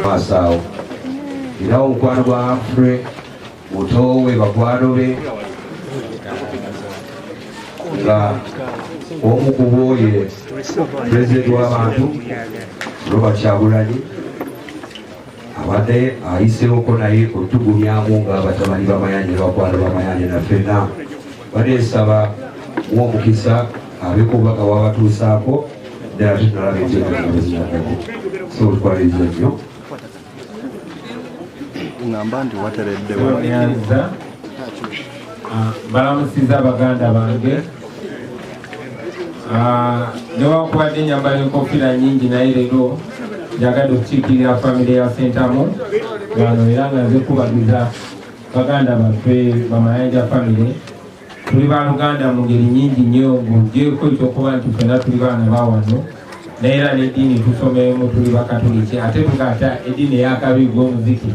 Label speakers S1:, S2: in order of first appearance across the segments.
S1: Masao era omukwano gwa Hamfred mutowe bakwano be nga omu ku bo ye pulezidenti w'abantu Robert Kyagulanyi abadde ayiseeko naye otugumyamu ng'abatabani b'amayanja bakwano b'amayanja naffenna baneesaba w'omukisa abeeko obubaka wabatuusaako ddala tunalaba enteekateekazinadako so olutwaliriza nnyo
S2: ngamba nti wateredde
S3: nyanza balamusiza abaganda bange newakubadde nyambala enkofiira nyingi naye leero njagadde okukiikirira famire ya Sentamu wano era nga nze kubagiza baganda baffe bamayanja famire tuli baluganda mu ngeri nyingi nnyo ng'ogyeko ekyokuba nti ffenna tuli baana bawano naye era n'eddiini tusomemu tuli bakatoliki ate tugata eddiini ey'akabi gw'omuziki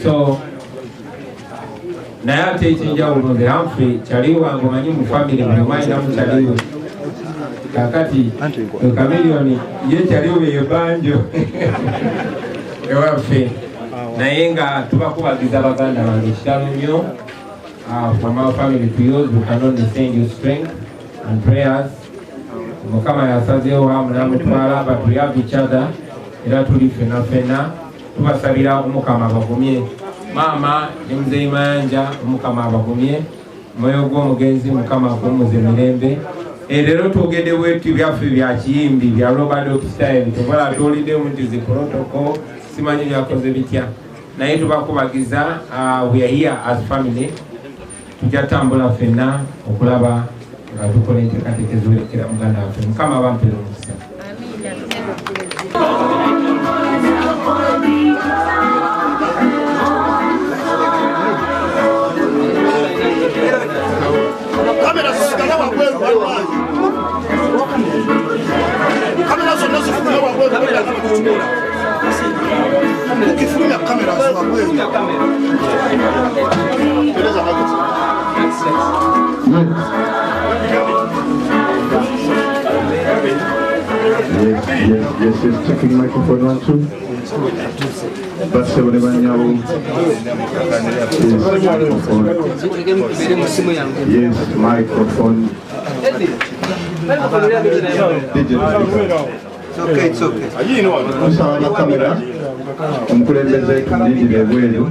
S3: so naye ate ekyenjawulo nze Hamfred kyaliwo wange omanyi mu famire buli omu alinamu kyaliwo kakati Chameleone ye kyaliwo yebanjo ewaffe naye nga tubakubagiza baganda bange kitalo nnyo from our family to yours we can only send you strength and prayers Mukama yasazeewo hamu namutwala but we have each other era tuli ffenna tubasabira Omukama abagumye maama ne muzeeyi Mayanja Omukama abagumye mwoyo gw'omugenzi Mukama akumuze mirembe leero twogedde bwetu byaffe bya kiyimbi bya Robert style tubala tuwuliddemu nti zi protocol simanyi byakoze bitya naye tubakubagiza we are here as family tujja tambula ffenna okulaba nga tukola enteekateeka eziwerekera muganda waffe Mukama abampera omukisa
S2: Yes, checking microphone 1 2. Basta Banyawo. Yes, microphone. It's okay. Musawa kamera. Omukulembeze kundindira ebweru.